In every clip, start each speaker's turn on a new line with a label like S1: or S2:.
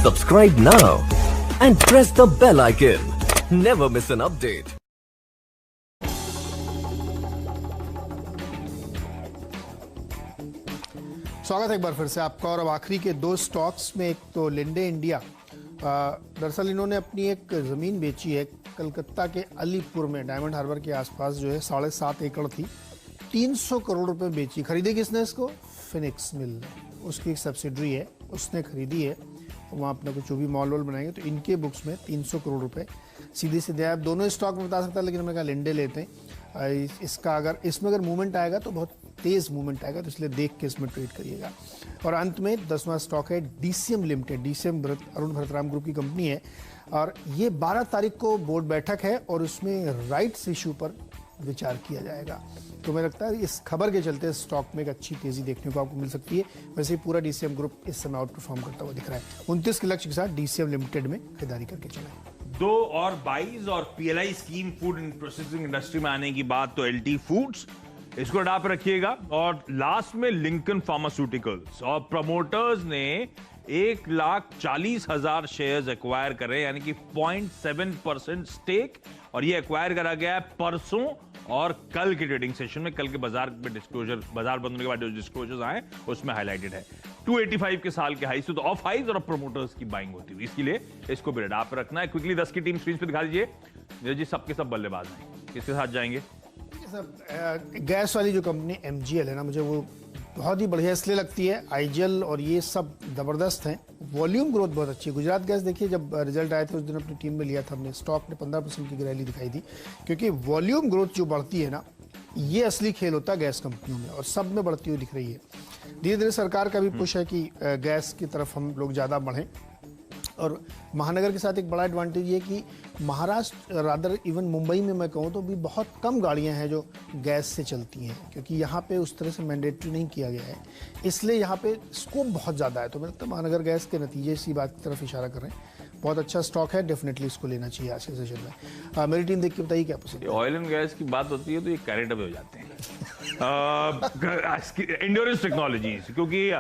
S1: Subscribe now and press the bell icon. Never miss an update.
S2: स्वागत है एक बार फिर से आपका। और अब आखिरी के दो स्टॉक्स में, एक तो लिंडे इंडिया। दरअसल इन्होंने अपनी एक ज़मीन बेची है कलकत्ता के अलीपुर में, डायमंड हार्बर के आसपास जो है 7.5 एकड़ थी, 300 करोड़ रुपए बेची। खरीदे किसने इसको? फिनिक्स मिल ने, उसकी एक सब्सिडरी है, उसने खरीदी है। वहाँ अपने को जो भी मॉल वॉल बनाएंगे तो इनके बुक्स में 300 करोड़ रुपए सीधे सीधे। आप दोनों स्टॉक में बता सकता है, लेकिन हमने कहा लिंडे लेते हैं। इसका इसमें अगर मूवमेंट आएगा तो बहुत तेज़ मूवमेंट आएगा, तो इसलिए देख के इसमें ट्रेड करिएगा। और अंत में 10वां स्टॉक है DCM limited. DCM Arun Bharatram group की कंपनी है और ये 12 तारीख को बोर्ड बैठक है और उसमें राइट्स इशू पर विचार किया जाएगा। तो मुझे लगता है इस खबर के चलते स्टॉक में एक अच्छी तेजी देखने को आपको मिल सकती है। वैसे ही पूरा डीसीएम ग्रुप इस समय आउट परफॉर्म करता हुआ दिख रहा है। 29 के लक्ष्य के साथ डीसीएम लिमिटेड में खरीदारी करके चला।
S3: 2 और बाइज और PLI scheme food and processing industry में आने की बात, तो एलटी फूड्स इसको हटा पे रखिएगा। और लास्ट में लिंकन फार्मास्यूटिकल्स, और प्रमोटर्स ने 1,40,000 शेयर्स एक्वायर करे, यानी कि 0.7% स्टेक। और ये एक्वायर करा गया है परसों और कल के ट्रेडिंग सेशन में। कल के बाजार में डिस्क्लोजर, बाजार बंद होने के बाद जो डिस्क्लोजर्स आए उसमें हाईलाइटेड है 285 के साल के हाई से, तो ऑफ हाइज और प्रमोटर्स की बाइंग होती हुई, इसके लिए इसको भी रेडा पे रखना है। क्विकली 10 की टीम स्क्रीन पे दिखा दीजिए जी। सबके सब बल्लेबाज हैं, किसके साथ जाएंगे?
S2: गैस वाली जो कंपनी एमजीएल है ना, मुझे वो बहुत ही बढ़िया इसलिए लगती है। आईजीएल और ये सब जबरदस्त हैं, वॉल्यूम ग्रोथ बहुत अच्छी है। गुजरात गैस देखिए, जब रिजल्ट आए थे उस दिन अपनी टीम में लिया था हमने, स्टॉक ने 15% की रैली दिखाई थी, क्योंकि वॉल्यूम ग्रोथ जो बढ़ती है ना, ये असली खेल होता है गैस कंपनियों में, और सब में बढ़ती हुई दिख रही है। धीरे धीरे सरकार का भी पुश है कि गैस की तरफ हम लोग ज़्यादा बढ़ें। और महानगर के साथ एक बड़ा एडवांटेज ये कि महाराष्ट्र, रादर इवन मुंबई में मैं कहूँ तो भी बहुत कम गाड़ियां हैं जो गैस से चलती हैं, क्योंकि यहाँ पे उस तरह से मैंडेटरी नहीं किया गया है, इसलिए यहाँ पे स्कोप बहुत ज़्यादा है। तो मेरे लगता है महानगर गैस के नतीजे इसी बात की तरफ इशारा कर रहे हैं। बहुत अच्छा स्टॉक है, डेफिनेटली इसको लेना चाहिए आज के सेशन में। मेरी टीम देख के बताइए क्या पसंद है।
S3: ऑयल एंड गैस की बात होती है तो ये कैरेट अवे हो जाते हैं एंड्योरेंस टेक्नोलॉजीज, क्योंकि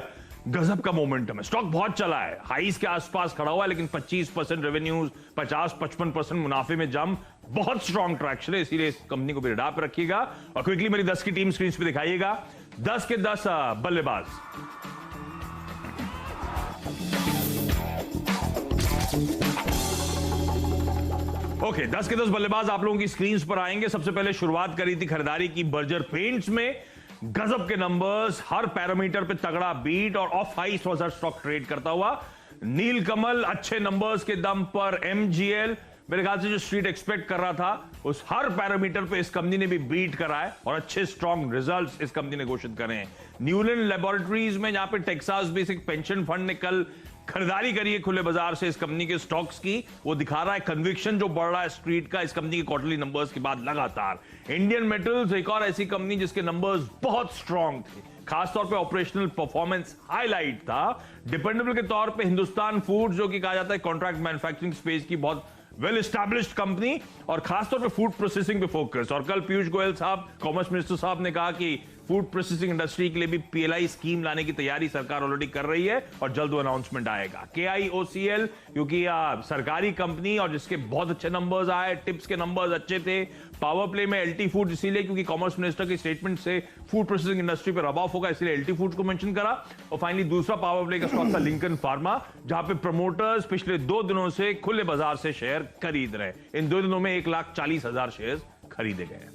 S3: गजब का मोमेंटम है। स्टॉक बहुत चला है, हाईज के आसपास खड़ा हुआ है, लेकिन 25% रेवेन्यूज, 50-55% मुनाफे में जम, बहुत स्ट्रॉन्ग ट्रैक्शन है, इसीलिए इस कंपनी को भी रेडा पे रखिएगा। और क्विकली मेरी 10 की टीम स्क्रीन पे दिखाइएगा। 10 के 10 बल्लेबाज। ओके, 10 के 10 बल्लेबाज आप लोगों की स्क्रीन पर आएंगे। सबसे पहले शुरुआत करी थी खरीदारी की बर्जर पेंट्स में। गजब के नंबर्स, हर पैरामीटर पे तगड़ा बीट, और ऑफ हाई स्टॉक ट्रेड करता हुआ। नीलकमल अच्छे नंबर्स के दम पर। एमजीएल मेरे ख्याल से जो स्ट्रीट एक्सपेक्ट कर रहा था उस हर पैरामीटर पे इस कंपनी ने भी बीट करा है, और अच्छे स्ट्रॉन्ग रिजल्ट्स इस कंपनी ने घोषित करे हैं। न्यूलैंड लेबोरेटरीज में, जहां पे टेक्सास बेसिक पेंशन फंड ने कल खरीदारी करी है खुले बाजार से इस कंपनी के स्टॉक्स की, वो दिखा रहा है कन्विक्शन जो बढ़ रहा है स्ट्रीट का इस कंपनी के क्वार्टरली नंबर्स के बाद लगातार। इंडियन मेटल्स एक और ऐसी कंपनी जिसके नंबर्स बहुत स्ट्रांग थे, खासतौर पे ऑपरेशनल परफॉर्मेंस हाईलाइट था। डिपेंडेबल के तौर पे हिंदुस्तान फूड्स, जो कि कहा जाता है कॉन्ट्रैक्ट मैन्युफैक्चरिंग स्पेस की बहुत वेल एस्टैब्लिश्ड कंपनी, और खासतौर पे फूड प्रोसेसिंग पे फोकस। और कल पीयूष गोयल साहब, कॉमर्स मिनिस्टर साहब ने कहा कि फूड प्रोसेसिंग इंडस्ट्री के लिए भी पीएलआई स्कीम लाने की तैयारी सरकार ऑलरेडी कर रही है और जल्द वो अनाउंसमेंट आएगा। केआईओसीएल, क्योंकि सरकारी कंपनी और जिसके बहुत अच्छे नंबर्स आए, टिप्स के नंबर्स अच्छे थे। पावर प्ले में एलटी फूड, इसीलिए क्योंकि कॉमर्स मिनिस्टर के स्टेटमेंट से फूड प्रोसेसिंग इंडस्ट्री पर रब ऑफ होगा, इसलिए एलटी फूड को मेंशन करा। और फाइनली दूसरा पावर प्ले का स्टॉक था लिंकन फार्मा, जहां पे प्रमोटर्स पिछले 2 दिनों से खुले बाजार से शेयर खरीद रहे। इन 2 दिनों में 1,40,000 शेयर खरीदे गए।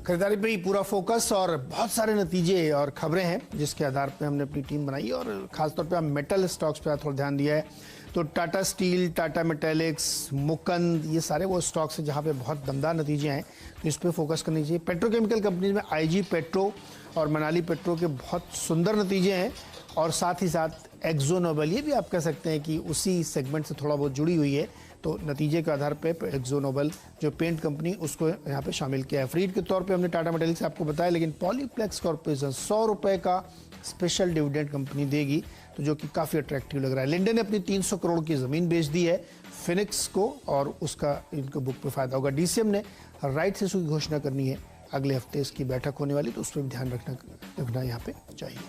S2: खरीदारी पे ही पूरा फोकस, और बहुत सारे नतीजे और खबरें हैं जिसके आधार पे हमने अपनी टीम बनाई, और खासतौर पे हम मेटल स्टॉक्स पे थोड़ा ध्यान दिया है। तो टाटा स्टील, टाटा मेटेलिक्स, मुकंद, ये सारे वो स्टॉक्स हैं जहाँ पे बहुत दमदार नतीजे हैं, तो इस पे फोकस करनी चाहिए। पेट्रोकेमिकल कंपनी में आईजी पेट्रो और मनाली पेट्रो के बहुत सुंदर नतीजे हैं, और साथ ही साथ एक्जो नोबेल, ये भी आप कह सकते हैं कि उसी सेगमेंट से थोड़ा बहुत जुड़ी हुई है। तो नतीजे के आधार पे एक्जो नोबेल जो पेंट कंपनी, उसको यहाँ पे शामिल किया है। फ्रीड के तौर पे हमने टाटा मेटेलिक्स आपको बताया, लेकिन पॉलीप्लेक्स कॉर्पोरेशन 100 रुपये का स्पेशल डिविडेंड कंपनी देगी, तो जो कि काफ़ी अट्रैक्टिव लग रहा है। लिंडे ने अपनी 300 करोड़ की ज़मीन बेच दी है फिनिक्स को, और उसका इनको बुक पे फायदा होगा। डीसीएम ने राइट्स इशू की घोषणा करनी है, अगले हफ्ते इसकी बैठक होने वाली, तो उस पर भी ध्यान रखना यहाँ पे चाहिए।